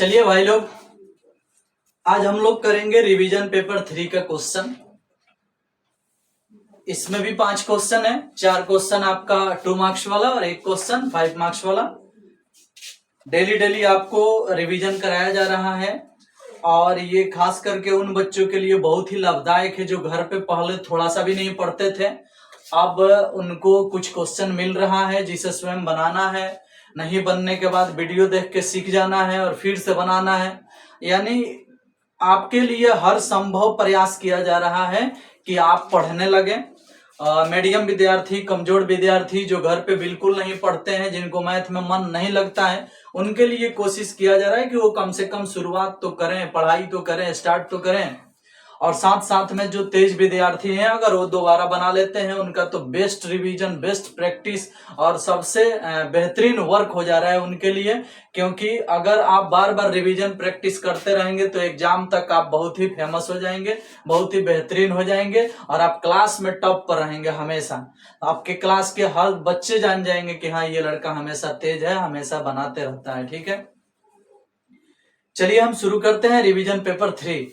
चलिए भाई लोग, आज हम लोग करेंगे रिवीजन पेपर 3 का क्वेश्चन। इसमें भी 5 क्वेश्चन है। 4 क्वेश्चन आपका 2 मार्क्स वाला और 1 क्वेश्चन 5 मार्क्स वाला। डेली डेली आपको रिवीजन कराया जा रहा है और ये खास करके उन बच्चों के लिए बहुत ही लाभदायक है जो घर पे पहले थोड़ा सा भी नहीं पढ़ते थे। अब उनको कुछ क्वेश्चन मिल रहा है जिसे स्वयं बनाना है, नहीं बनने के बाद वीडियो देख के सीख जाना है और फिर से बनाना है। यानी आपके लिए हर संभव प्रयास किया जा रहा है कि आप पढ़ने लगे। मीडियम विद्यार्थी, कमजोर विद्यार्थी जो घर पे बिल्कुल नहीं पढ़ते हैं, जिनको मैथ में मन नहीं लगता है, उनके लिए कोशिश किया जा रहा है कि वो कम से कम शुरुआत तो करें, पढ़ाई तो करें, स्टार्ट तो करें। और साथ साथ में जो तेज विद्यार्थी हैं, अगर वो दोबारा बना लेते हैं, उनका तो बेस्ट रिवीजन, बेस्ट प्रैक्टिस और सबसे बेहतरीन वर्क हो जा रहा है उनके लिए। क्योंकि अगर आप बार बार रिवीजन प्रैक्टिस करते रहेंगे तो एग्जाम तक आप बहुत ही फेमस हो जाएंगे, बहुत ही बेहतरीन हो जाएंगे और आप क्लास में टॉप पर रहेंगे हमेशा। आपके क्लास के हर बच्चे जान जाएंगे कि हाँ, ये लड़का हमेशा तेज है, हमेशा बनाते रहता है। ठीक है, चलिए हम शुरू करते हैं revision paper 3।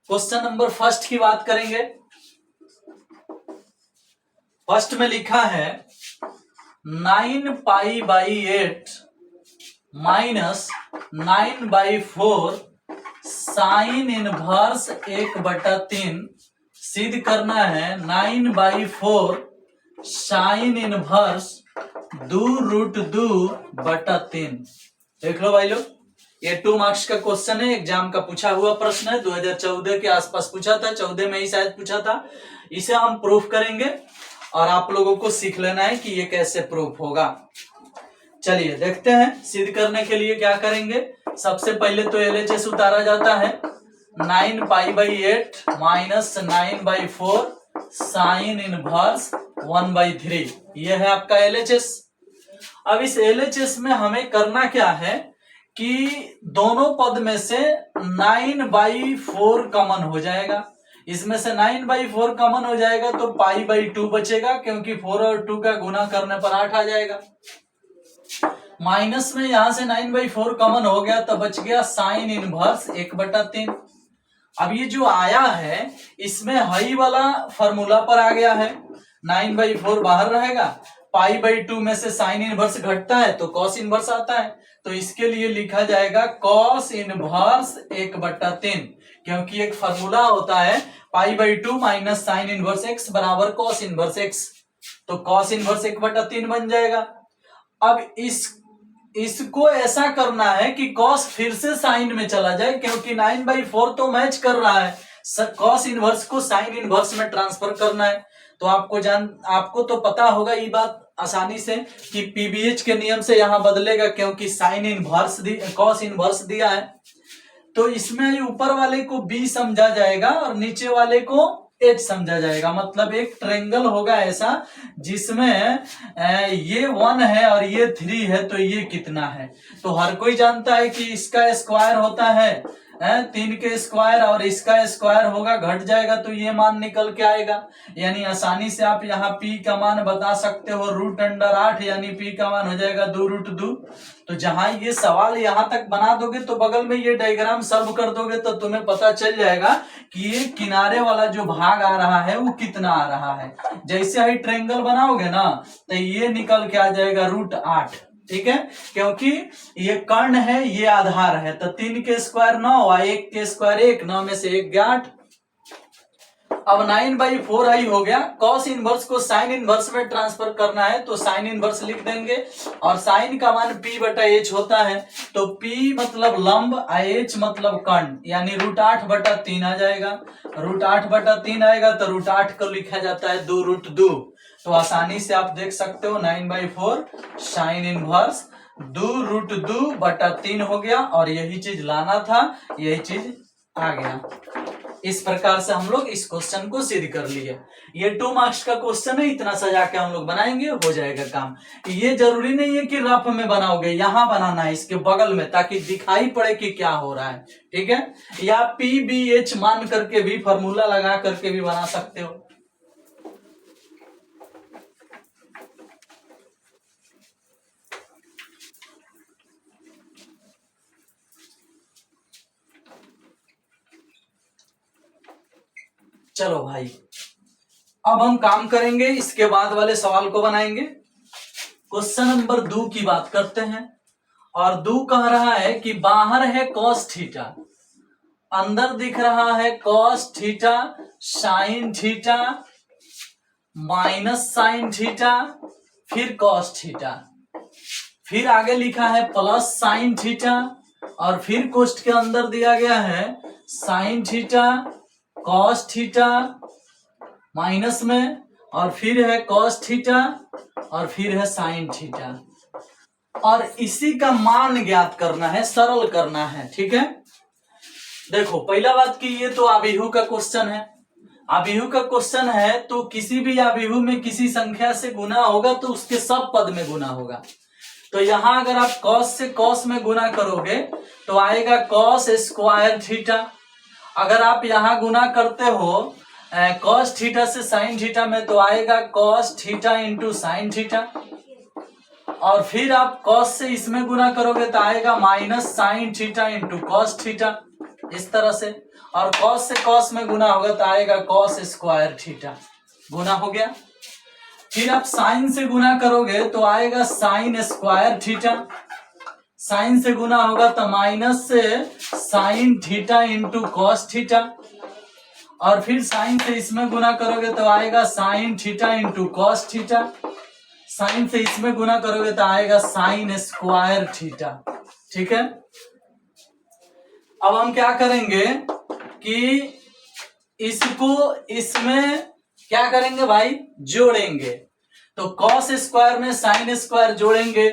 Question number first की बात करेंगे। फर्स्ट में लिखा है 9π/8 माइनस 9/4 साइन इनवर्स 1/3 सिद्ध करना है। 9/4 साइन इनवर्स 2√2/3। देख लो भाई लोग, ये 2 मार्क्स का क्वेश्चन है, एग्जाम का पूछा हुआ प्रश्न है। 2014 के आसपास पूछा था, 14 में ही शायद पूछा था। इसे हम प्रूफ करेंगे और आप लोगों को सीख लेना है कि ये कैसे प्रूफ होगा। चलिए देखते हैं। सिद्ध करने के लिए क्या करेंगे, सबसे पहले तो LHS उतारा जाता है। 9π/8 माइनस 9/4 साइन इनवर्स 1/3, ये है आपका LHS। अब इस LHS में हमें करना क्या है कि दोनों पद में से 9/4 कॉमन हो जाएगा। इसमें से 9/4 कॉमन हो जाएगा तो π/2 बचेगा, क्योंकि 4 और 2 का गुना करने पर 8 आ जाएगा। माइनस में यहां से 9/4 कॉमन हो गया तो बच गया साइन इनवर्स 1/3। अब ये जो आया है इसमें हाई वाला फॉर्मूला पर आ गया है। 9/4 बाहर रहेगा, π/2 में से साइन इनवर्स घटता है तो कॉस इनवर्स आता है, तो इसके लिए लिखा जाएगा कॉस इनवर्स 1/3। क्योंकि एक फॉर्मूला होता है π/2 माइनस साइन इनवर्स x बराबर कॉस इनवर्स x, तो कॉस इनवर्स 1/3 बन जाएगा। अब इसको ऐसा करना है कि कॉस फिर से साइन में चला जाए, क्योंकि 9/4 तो मैच कर रहा है, कॉस इनवर्स को साइन इनवर्स में ट्रांसफर करना है। तो आपको तो पता होगा ये बात आसानी से कि पीबीएच के नियम से यहां बदलेगा, क्योंकि साइन इनवर्स कॉस इनवर्स दिया है। तो इसमें ऊपर वाले को बी समझा जाएगा और नीचे वाले को एच समझा जाएगा। मतलब एक ट्रायंगल होगा ऐसा जिसमें ये 1 है और ये 3 है, तो ये कितना है। तो हर कोई जानता है कि इसका स्क्वायर होता है 3 के स्क्वायर और इसका स्क्वायर होगा, घट जाएगा तो ये मान निकल के आएगा। यानी आसानी से आप यहाँ p का मान बता सकते हो √8, यानी p का मान हो जाएगा 2√2। तो जहां ये सवाल यहां तक बना दोगे तो बगल में ये डायग्राम सॉल्व कर दोगे तो तुम्हें पता चल जाएगा कि ये किनारे वाला जो भाग आ रहा है वो कितना आ रहा है। जैसे ही ट्रायंगल बनाओगे ना तो ये निकल के आ जाएगा √8। ठीक है, क्योंकि ये कर्ण है, ये आधार है, तो 3 के स्क्वायर 9 और 1 के स्क्वायर 1, 9 में से 1 गया 8। अब 9/4 आई हो गया। कॉस इनवर्स को साइन इनवर्स में ट्रांसफर करना है तो साइन इनवर्स लिख देंगे, और साइन का मान p/h होता है, तो p मतलब लंब, h मतलब कर्ण, यानी √8/3 आ जाएगा। √8/3 आएगा तो √8 को लिखा जाता है 2√2। तो आसानी से आप देख सकते हो 9/4 साइन इनवर्स 2√2/3 हो गया, और यही चीज लाना था, यही चीज आ गया। इस प्रकार से हम लोग इस क्वेश्चन को सिद्ध कर लिए। ये 2 मार्क्स का क्वेश्चन है, इतना सजा के हम लोग बनाएंगे, हो जाएगा काम। ये जरूरी नहीं है कि रफ में बनाओगे, यहां बनाना है इसके बगल में, ताकि दिखाई पड़े कि क्या हो रहा है। ठीक है, या PBH मान करके भी, फॉर्मूला लगा करके भी बना सकते हो। चलो भाई, अब हम काम करेंगे, इसके बाद वाले सवाल को बनाएंगे। क्वेश्चन नंबर 2 की बात करते हैं। और 2 कह रहा है कि बाहर है cos थीटा, अंदर दिख रहा है cos theta sin theta minus sin theta फिर cos थीटा, फिर आगे लिखा है प्लस sin थीटा और फिर कोष्ठ के अंदर दिया गया है sin theta cos theta minus में, और फिर है cos थीटा और फिर है sin थीटा, और इसी का मान ज्ञात करना है, सरल करना है। ठीक है, देखो पहला बात कि ये तो आव्यूह का क्वेश्चन है। आव्यूह का क्वेश्चन है तो किसी भी आव्यूह में किसी संख्या से गुना होगा तो उसके सब पद में गुना होगा। तो यहां अगर आप cos से cos में गुना करोगे तो आएगा cos स्क्वायर थीटा। अगर आप यहां गुना करते हो cos थीटा से sin थीटा में तो आएगा cos theta into sine theta, और फिर आप cos से इसमें गुना करोगे तो आएगा minus sign theta into cos theta, इस तरह से। और cos से cos में गुना होगा तो आएगा cos स्क्वायर थीटा, गुना हो गया। फिर आप साइन से गुना करोगे तो आएगा साइन स्क्वायर थीटा, साइन से गुना होगा तो माइनस से sine theta into cos theta, और फिर साइन से इसमें गुना करोगे तो आएगा sine theta into cos theta, sine से इसमें गुना करोगे तो आएगा साइन स्क्वायर थीटा। ठीक है, अब हम क्या करेंगे कि इसको इसमें क्या करेंगे भाई, जोड़ेंगे। तो cos स्क्वायर में साइन स्क्वायर जोड़ेंगे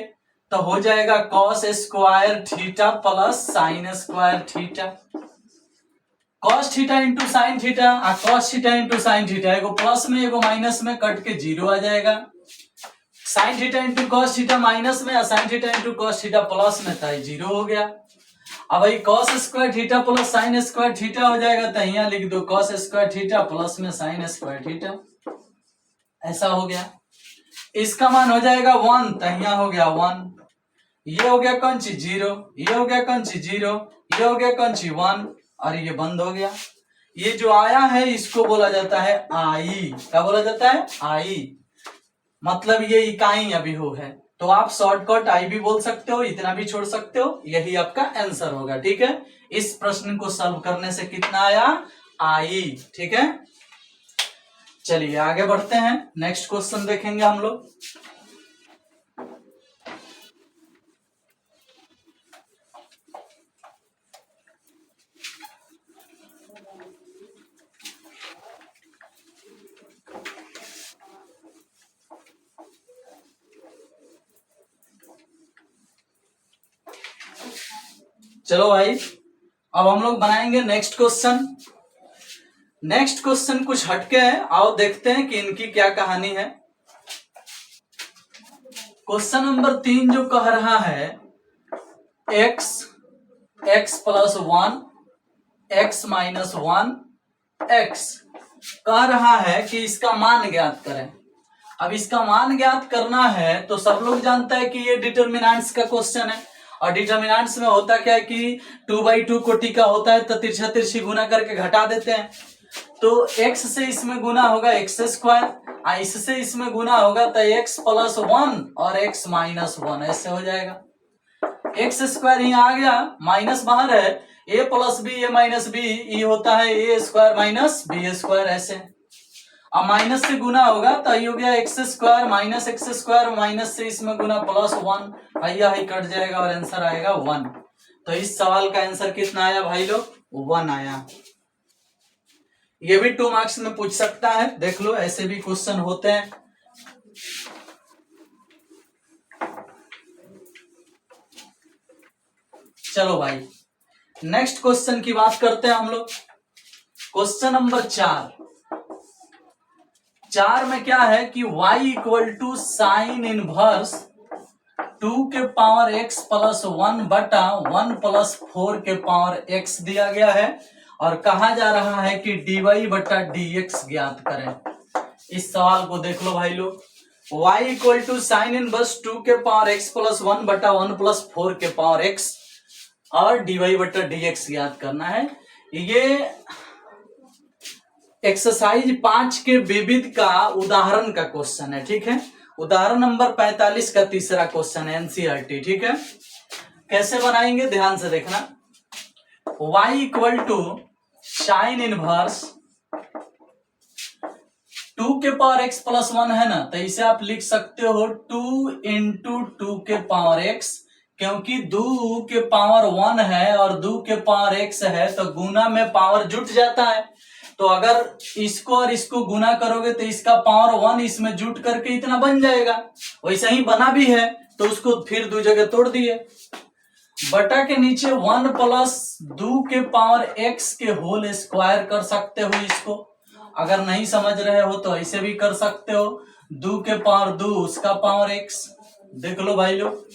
तो हो जाएगा cos square theta plus sine square theta. cos theta into sine theta और cos theta into sine theta, एगो प्लस में एगो माइनस में कट के जीरो आ जाएगा। Sign theta into cos theta minus में और sign theta into cos theta plus में था, जीरो हो गया। अब भाई cos square theta plus sine square theta हो जाएगा तो यहाँ लिख दो cos स्क्वायर थीटा प्लस में साइन स्क्वायर थीटा, ऐसा हो गया। इसका मान हो जाएगा 1 तो यहाँ हो गया 1, ये हो गया कौन सी 0, ये हो गया कौन सी 0, ये हो गया कौन सी 1 और ये बंद हो गया। ये जो आया है इसको बोला जाता है आई, क्या बोला जाता है, आई, मतलब ये इकाई अभियोग है। तो आप शॉर्टकट आई भी बोल सकते हो, इतना भी छोड़ सकते हो, यही आपका आंसर होगा। ठीक है, इस प्रश्न को सॉल्व करने से कितना आया, आई। ठीक है, चलिए आगे बढ़ते हैं, नेक्स्ट क्वेश्चन देखेंगे हम लोग। चलो भाई, अब हम लोग बनाएंगे नेक्स्ट क्वेश्चन। नेक्स्ट क्वेश्चन कुछ हटके है, आओ देखते हैं कि इनकी क्या कहानी है। क्वेश्चन नंबर 3 जो कह रहा है x plus 1 x minus 1 x, कह रहा है कि इसका मान ज्ञात करें। अब इसका मान ज्ञात करना है तो सब लोग जानता है कि ये डिटर्मिनेंट्स का क्वेश्चन है, और डिटर्मिनेंट्स में होता क्या है कि 2/2 कोटि का होता है तो तिरछा तिरछी गुना करके घटा देते हैं। तो x से इसमें गुना होगा एक्स स्क्वायर, इससे इसमें गुना होगा तो x प्लस 1 और x माइनस 1, ऐसे हो जाएगा। एक्स स्क्वायर यहाँ आ गया, माइनस बाहर है, a plus B A minus B, ये होता है A square minus B square, ऐसे। अब माइनस से गुना होगा तो ये हो गया x square minus x square, minus से इसमें गुना प्लस 1, भैया ही कट जाएगा और आंसर आएगा 1। तो इस सवाल का आंसर कितना आया भाई लोग, 1 आया। ये भी 2 मार्क्स में पूछ सकता है, देख लो ऐसे भी क्वेश्चन होते हैं। चलो भाई, नेक्स्ट क्वेश्चन की बात करते हैं हम लोग। क्वेश्चन नंबर 4 में क्या है कि y equal to sine inverse 2 के पावर x प्लस 1 बटा 1 प्लस 4 के पावर x दिया गया है, और कहा जा रहा है कि dy बटा dx ज्ञात करें। इस सवाल को देख लो भाई लोग, y equal to sine inverse 2 के पावर x प्लस 1 बटा 1 प्लस 4 के पावर x और dy बटा dx ज्ञात करना है। ये एक्सरसाइज 5 के विविध का उदाहरण का क्वेश्चन है, ठीक है। उदाहरण नंबर 45 का तीसरा क्वेश्चन है, एनसीईआरटी, ठीक है। कैसे बनाएंगे ध्यान से देखना। y equal to sine inverse 2 के पावर x प्लस 1 है ना, तो इसे आप लिख सकते हो 2 इंटू 2 के पावर x, क्योंकि 2 के पावर 1 है और 2 के पावर x है तो गुना में पावर जुट जाता है। तो अगर इसको और इसको गुना करोगे तो इसका पावर 1 इसमें जुट करके इतना बन जाएगा। वैसे ही बना भी है तो उसको फिर 2 जगह तोड़ दिए। बटा के नीचे 1 प्लस 2 के पावर x के होल स्क्वायर कर सकते हो इसको। अगर नहीं समझ रहे हो तो ऐसे भी कर सकते हो, 2 के पावर 2 उसका पावर x। देख लो भाई लोग,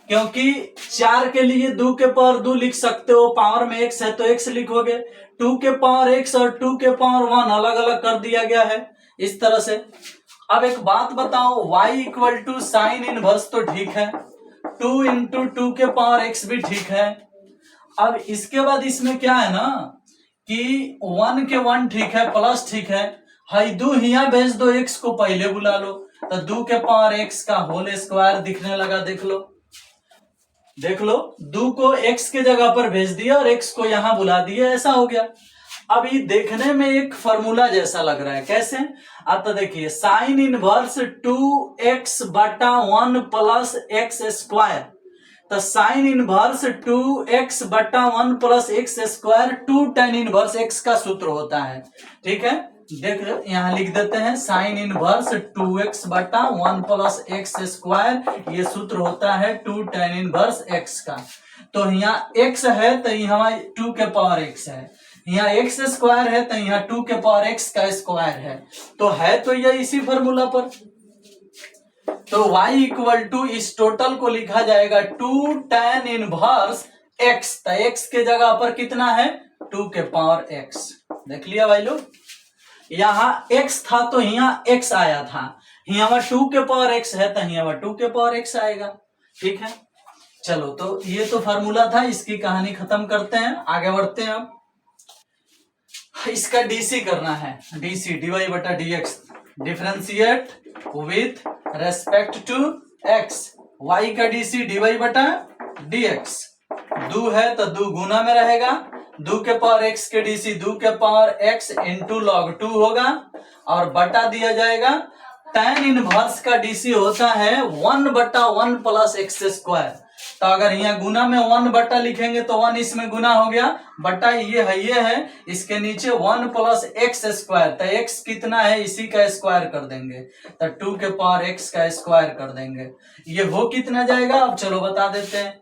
क्योंकि 4 के लिए 2 के पावर 2 लिख सकते हो, पावर में x है तो x लिखोगे। 2 के पावर x और 2 के पावर 1 अलग अलग कर दिया गया है इस तरह से। अब एक बात बताओ, y equal to sine inverse तो ठीक है, 2 इंटू 2 के पावर x भी ठीक है। अब इसके बाद इसमें क्या है ना कि 1 के 1 ठीक है, प्लस ठीक है, हाई 2 हिया भेज दो, x को पहले बुला लो तो 2 के पावर x का होल स्क्वायर दिखने लगा। देख लो 2 को x के जगह पर भेज दिया और x को यहां बुला दिया, ऐसा हो गया। अब ये देखने में एक फॉर्मूला जैसा लग रहा है, कैसे? अब तो देखिए साइन इनवर्स 2x बटा 1 प्लस एक्स स्क्वायर, तो साइन इनवर्स 2x बटा 1 plus x square 2 tan inverse x का सूत्र होता है, ठीक है। देख यहां लिख देते हैं साइन इनवर्स 2x बटा 1 प्लस एक्स स्क्वायर, ये सूत्र होता है 2 tan इनवर्स x का। तो यहाँ x है तो यहाँ 2 के पावर x है, यहाँ x स्क्वायर है तो यहाँ 2 के पावर x का स्क्वायर है, तो ये इसी फॉर्मूला पर। तो y इक्वल टू इस टोटल को लिखा जाएगा 2 tan इनवर्स x, तो x के जगह पर कितना है 2 के पावर x। देख लिया भाई लोग, यहाँ x था तो यहाँ x आया था, यहाँ 2 के पावर x है तो यहाँ 2 के पावर x आएगा, ठीक है। चलो तो ये तो फॉर्मूला था, इसकी कहानी खत्म करते हैं, आगे बढ़ते हैं। अब इसका डीसी करना है, डीसी dy बटा dx, differentiate with respect to x। y का डीसी dy बटा dx, 2 है तो 2 गुना में रहेगा, 2 के पावर x के डीसी 2 के पावर x इंटू log 2 होगा और बटा दिया जाएगा tan इनवर्स का डीसी होता है 1 बटा 1 प्लस एक्स स्क्वायर। तो अगर यहाँ गुना में 1 बटा लिखेंगे तो 1 इसमें गुना हो गया, बटा ये है, इसके नीचे 1 प्लस एक्स स्क्वायर, तो x कितना है इसी का स्क्वायर कर देंगे, तो 2 के पावर x का स्क्वायर कर देंगे। ये हो कितना जाएगा अब चलो बता देते हैं।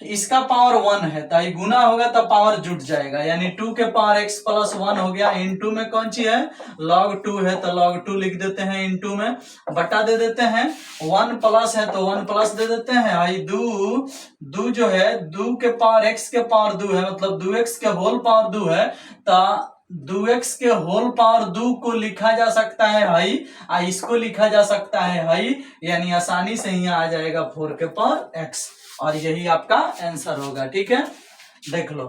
इसका पावर 1 है तो ये गुना होगा तो पावर जुट जाएगा, यानी 2 के पावर x प्लस 1 हो गया। इनटू में कौन सी है log 2 है तो log 2 लिख देते हैं, इनटू में बटा दे देते हैं, 1 प्लस है तो 1 प्लस दे देते हैं। आई 2 जो है 2 के पावर x के पावर 2 है, मतलब 2x के होल पावर 2 है, तो 2x के होल पावर 2 को लिखा जा सकता है हाई, इसको लिखा जा सकता है हाई, यानी आसानी से यहाँ आ जाएगा 4 के पावर x, और यही आपका आंसर होगा, ठीक है। देख लो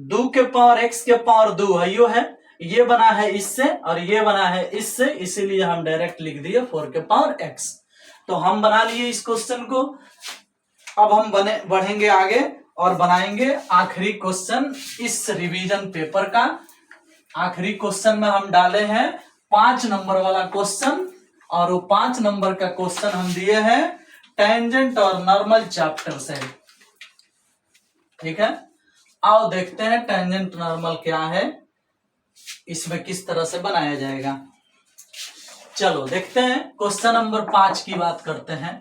2 के पावर x के पावर 2 है, ये बना है इससे और ये बना है इससे, इसीलिए हम डायरेक्ट लिख दिए 4 के पावर x। तो हम बना लिए इस क्वेश्चन को। अब हम बढ़ेंगे आगे और बनाएंगे आखिरी क्वेश्चन इस रिवीजन पेपर का। आखिरी क्वेश्चन में हम डाले हैं 5 नंबर वाला क्वेश्चन, और वो 5 नंबर का क्वेश्चन हम दिए हैं टेंजेंट और नॉर्मल चैप्टर से, ठीक है। आओ देखते हैं टेंजेंट नॉर्मल क्या है, इसमें किस तरह से बनाया जाएगा। चलो देखते हैं, क्वेश्चन नंबर 5 की बात करते हैं।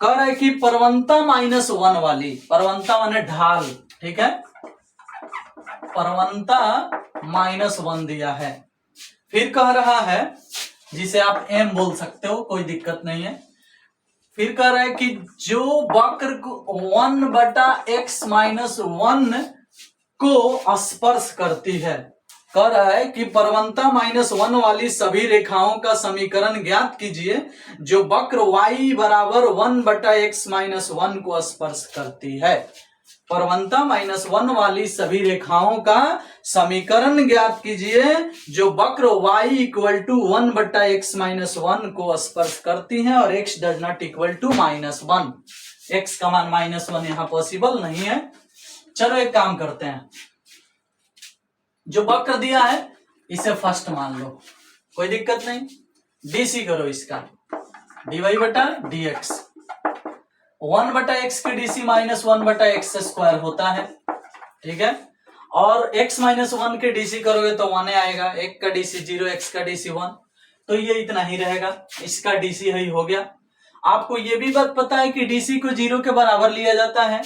कह रहा है कि परवंता -1 वाली, परवंता माने ढाल, ठीक है, परवंता -1 दिया है। फिर कह रहा है, जिसे आप m बोल सकते हो, कोई दिक्कत नहीं है। फिर कह रहा है कि जो वक्र को 1 बटा x माइनस 1 को स्पर्श करती है, कह रहा है कि परवंता -1 वाली सभी रेखाओं का समीकरण ज्ञात कीजिए जो वक्र y बराबर 1 बटा x माइनस 1 को स्पर्श करती है। परवंता -1 वाली सभी रेखाओं का समीकरण ज्ञात कीजिए जो वक्र y इक्वल टू 1/x-1 को स्पर्श करती हैं और x does not equal to -1। x का मान -1 यहां पॉसिबल नहीं है। चलो एक काम करते हैं, जो वक्र दिया है इसे फर्स्ट मान लो, कोई दिक्कत नहीं। डीसी करो इसका, dy/dx 1/x की डीसी -1/x² होता है, ठीक है। और x -1 के डीसी करोगे तो 1 आएगा, 1 का डीसी 0, x का डीसी 1, तो ये इतना ही रहेगा। इसका डीसी ही हो गया। आपको ये भी बात पता है कि डीसी को 0 के बराबर लिया जाता है,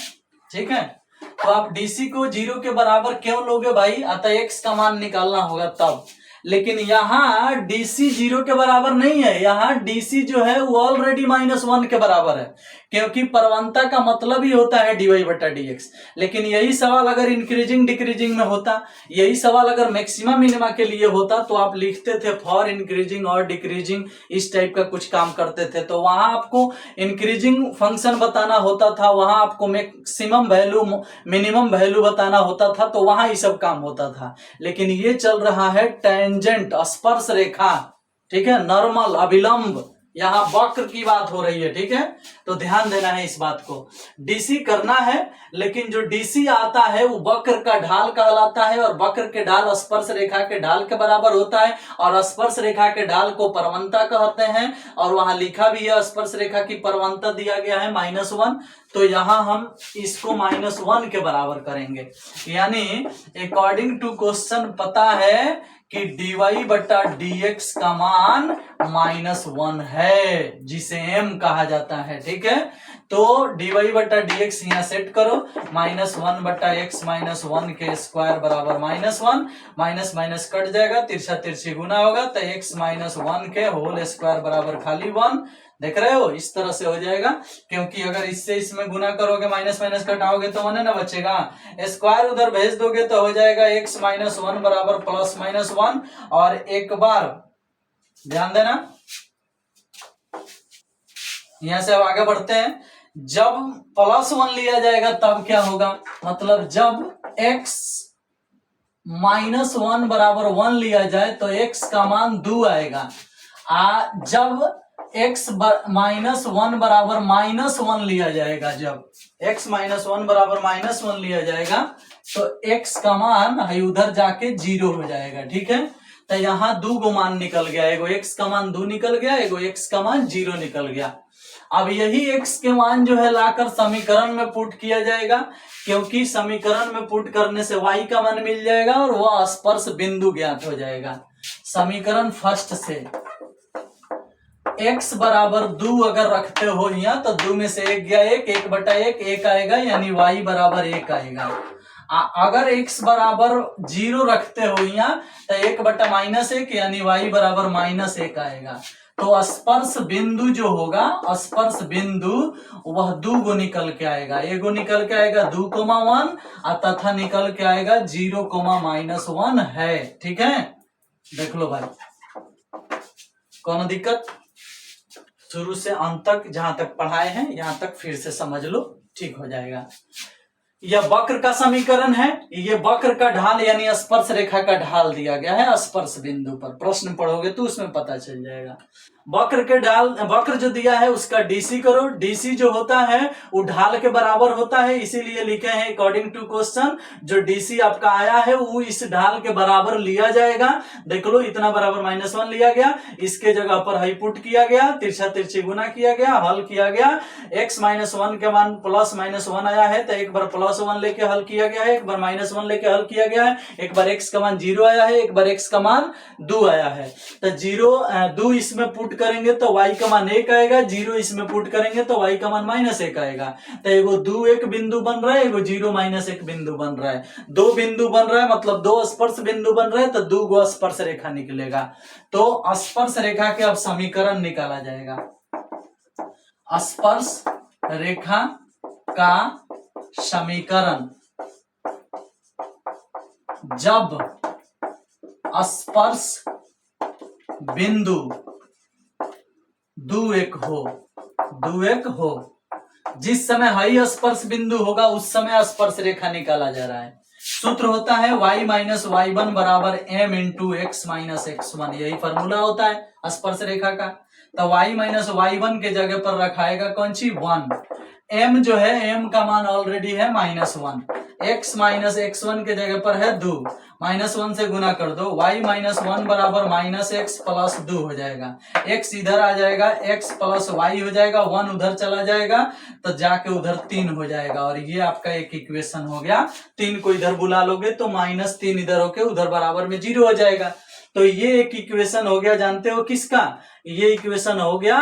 ठीक है। तो आप डीसी को 0 के बराबर क्यों लोगे भाई? अतः x का मान निकालना होगा तब। लेकिन यहाँ डीसी 0 के बराबर नहीं है, यहाँ डीसी जो है वो ऑलरेडी -1 के बराबर है, क्योंकि परवंता का मतलब ही होता है dy/dx। लेकिन यही सवाल अगर इंक्रीजिंग डिक्रीजिंग में होता, यही सवाल अगर मैक्सिमा मिनिमा के लिए होता, तो आप लिखते थे फॉर इंक्रीजिंग और डिक्रीजिंग, इस टाइप का कुछ काम करते थे। तो वहां आपको इंक्रीजिंग फंक्शन बताना होता था, वहां आपको मैक्सिमम वैल्यू मिनिमम वैल्यू बताना होता था, तो वहां ये सब काम होता था। लेकिन ये चल रहा है टेंजेंट, स्पर्श रेखा, ठीक है, नॉर्मल, अभिलंब, यहां वक्र की बात हो रही है, ठीक है। तो ध्यान देना है इस बात को। डीसी करना है, लेकिन जो डीसी आता है वो वक्र का ढाल कहलाता है, और वक्र के ढाल स्पर्श रेखा के ढाल के बराबर होता है, और स्पर्श रेखा के ढाल को परवंता कहते हैं। और वहां लिखा भी है स्पर्श रेखा की परवंता दिया गया है -1, तो यहां हम इसको -1 के बराबर करेंगे। यानी अकॉर्डिंग टू क्वेश्चन पता है कि dy/dx का मान -1 है, जिसे m कहा जाता है, ठीक है। तो dy/dx यहां सेट करो, -1/x-1 के स्क्वायर बराबर -1, माइनस माइनस कट जाएगा, तिरछा तिरछी गुना होगा, तो x -1 के होल स्क्वायर बराबर खाली 1। देख रहे हो, इस तरह से हो जाएगा, क्योंकि अगर इससे इसमें गुना करोगे, माइनस माइनस कटाओगे तो 1 ना बचेगा, स्क्वायर उधर भेज दोगे तो हो जाएगा x -1 बराबर +-1। और एक बार ध्यान देना, यहां से अब आगे बढ़ते हैं। जब +1 लिया जाएगा तब क्या होगा, मतलब जब x -1 बराबर 1 लिया जाए तो x का मान 2 आएगा। जब x -1 बराबर -1 लिया जाएगा, जब x -1 बराबर -1 लिया जाएगा तो x का मान उधर जाके 0 हो जाएगा, ठीक है। तो यहाँ 2 मान निकल गया, एगो x का मान 2 निकल गया, एगो x का मान 0 निकल गया। अब यही x के मान जो है लाकर समीकरण में पुट किया जाएगा, क्योंकि समीकरण में पुट करने से y का मान मिल जाएगा और वह स्पर्श बिंदु ज्ञात हो जाएगा। समीकरण फर्स्ट से x बराबर 2 अगर रखते हो यहाँ, तो 2 में से 1 गया 1, 1/1 1 आएगा, यानी y बराबर 1 आएगा। अगर x बराबर 0 रखते हो यहाँ, तो 1/-1 यानी y बराबर -1 आएगा। तो स्पर्श बिंदु जो होगा, स्पर्श बिंदु वह 2 निकल के आएगा, एगो निकल के आएगा 2,1 तथा निकल के आएगा 0,-1 है, ठीक है। देख लो भाई, कौन दिक्कत? शुरू से अंत तक जहां तक पढ़ाए हैं यहां तक फिर से समझ लो, ठीक हो जाएगा। यह वक्र का समीकरण है, ये वक्र का ढाल यानी स्पर्श रेखा का ढाल दिया गया है स्पर्श बिंदु पर। प्रश्न पढ़ोगे तो उसमें पता चल जाएगा। वक्र के ढाल, वक्र जो दिया है उसका डीसी करो। डीसी जो होता है वो ढाल के बराबर होता है, इसीलिए लिखे हैं अकॉर्डिंग टू क्वेश्चन, जो डीसी आपका आया है वो इस ढाल के बराबर लिया जाएगा। देख लो, इतना बराबर -1 लिया गया, इसके जगह पर हाई पुट किया गया, तिरछा तिरछी गुना किया गया, हल किया गया। x -1 के मान +-1 आया है, तो एक बार +1 लेके हल किया गया है, एक बार -1 लेके हल किया गया है, एक बार x का मान 0 आया है, एक बार x का मान 2 आया है। तो 2 इसमें पुट करेंगे तो y का मान 1 आएगा, 0 इसमें पुट करेंगे तो y का मान -1 आएगा। तो एगो 2 एक बिंदु बन रहा है, एगो 0 -1 बिंदु बन रहा है। 2 बिंदु बन रहा है मतलब 2 स्पर्श बिंदु बन रहे हैं, तो 2 गो स्पर्श रेखा निकलेगा। तो स्पर्श रेखा के अब समीकरण निकाला जाएगा। स्पर्श रेखा का समीकरण, जब स्पर्श बिंदु 2 1 हो जिस समय हई स्पर्श बिंदु होगा उस समय स्पर्श रेखा निकाला जा रहा है। सूत्र होता है y माइनस वाई वन बराबर m into x minus x one, यही फॉर्मूला होता है स्पर्श रेखा का। तो y माइनस वाई वन के जगह पर रखाएगा कौन सी 1, m जो है m का मान ऑलरेडी है -1, x माइनस एक्स वन के जगह पर है 2, -1 से गुना कर दो, y माइनस वन बराबर -x प्लस 2 हो जाएगा, x इधर आ जाएगा, x प्लस y हो जाएगा, 1 उधर चला जाएगा तो जाके उधर 3 हो जाएगा, और ये आपका एक इक्वेशन हो गया। 3 को इधर बुला लोगे तो -3 इधर होके उधर बराबर में 0 हो जाएगा। तो ये एक इक्वेशन हो गया, जानते हो किसका? ये इक्वेशन हो गया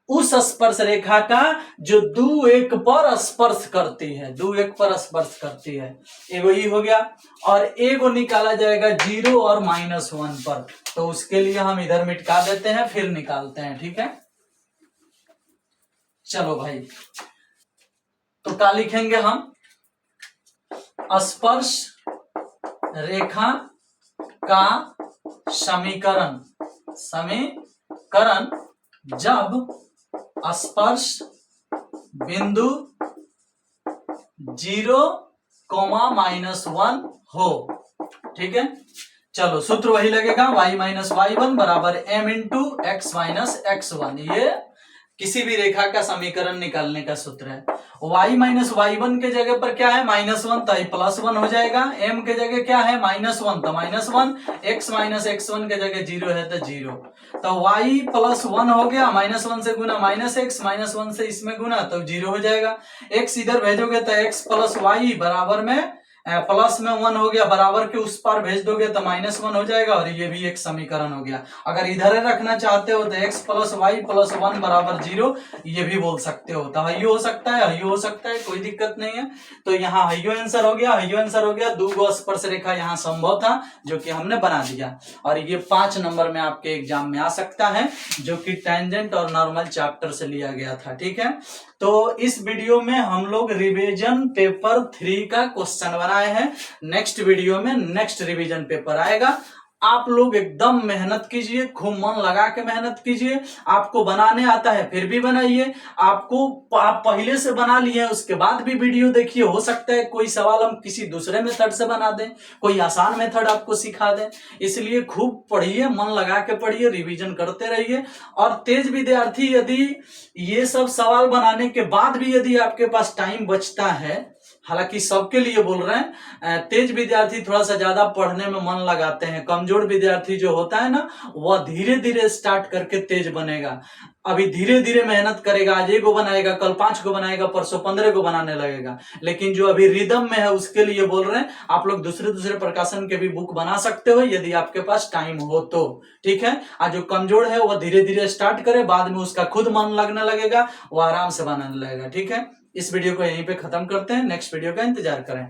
उस स्पर्श रेखा का जो 2 1 पर स्पर्श करती है, 2 1 पर स्पर्श करती है, एगो ही हो गया। और एगो निकाला जाएगा 0 और -1 पर, तो उसके लिए हम इधर मिटा देते हैं फिर निकालते हैं, ठीक है। चलो भाई, तो क्या लिखेंगे हम? स्पर्श रेखा का समीकरण जब स्पर्श बिंदु 0, -1 हो, ठीक है। चलो सूत्र वही लगेगा, y माइनस वाई वन बराबर m into x minus x one, ये किसी भी रेखा का समीकरण निकालने का सूत्र है। y माइनस वाई वन के जगह पर क्या है? -1, तो +1 हो जाएगा, m के जगह क्या है? -1, तो -1, x माइनस एक्स वन के जगह 0 है तो 0, तो y प्लस 1 हो गया, -1 से गुना -x, -1 से इसमें गुना तो 0 हो जाएगा, x इधर भेजोगे तो x प्लस वाई बराबर में प्लस में 1 हो गया, बराबर के उस पार भेज दोगे तो -1 हो जाएगा, और ये भी एक समीकरण हो गया। अगर इधर रखना चाहते हो तो x प्लस वाई प्लस 1 बराबर 0, ये भी बोल सकते हो, तो हयो हो सकता है, हयो हो सकता है, कोई दिक्कत नहीं है। तो यहाँ हयो आंसर हो गया, हयो आंसर हो गया। 2 गो स्पर्श रेखा यहाँ संभव था जो कि हमने बना दिया, और ये 5 नंबर में आपके एग्जाम में आ सकता है, जो कि टेंजेंट और नॉर्मल चैप्टर से लिया गया था, ठीक है। तो इस वीडियो में हम लोग रिवीजन पेपर 3 का क्वेश्चन बनाए हैं। नेक्स्ट वीडियो में नेक्स्ट रिवीजन पेपर आएगा। आप लोग एकदम मेहनत कीजिए, खूब मन लगा के मेहनत कीजिए। आपको बनाने आता है फिर भी बनाइए, आप पहले से बना लिए उसके बाद भी वीडियो देखिए, हो सकता है कोई सवाल हम किसी दूसरे मेथड से बना दें, कोई आसान मेथड आपको सिखा दें। इसलिए खूब पढ़िए, मन लगा के पढ़िए, रिवीजन करते रहिए। और तेज विद्यार्थी यदि ये सब सवाल बनाने के बाद भी यदि आपके पास टाइम बचता है, हालांकि सबके लिए बोल रहे हैं, तेज विद्यार्थी थोड़ा सा ज्यादा पढ़ने में मन लगाते हैं, कमजोर विद्यार्थी जो होता है ना, वह धीरे धीरे स्टार्ट करके तेज बनेगा। अभी धीरे धीरे मेहनत करेगा, आज 1 गो बनाएगा, कल 5 गो बनाएगा, परसों 15 गो बनाने लगेगा। लेकिन जो अभी रिदम में है उसके लिए बोल रहे हैं, आप लोग दूसरे प्रकाशन के भी बुक बना सकते हो यदि आपके पास टाइम हो तो, ठीक है। आज जो कमजोर है वह धीरे धीरे स्टार्ट करे, बाद में उसका खुद मन लगने लगेगा, वो आराम से बनाने लगेगा, ठीक है। इस वीडियो को यहीं पे खत्म करते हैं, नेक्स्ट वीडियो का इंतजार करें।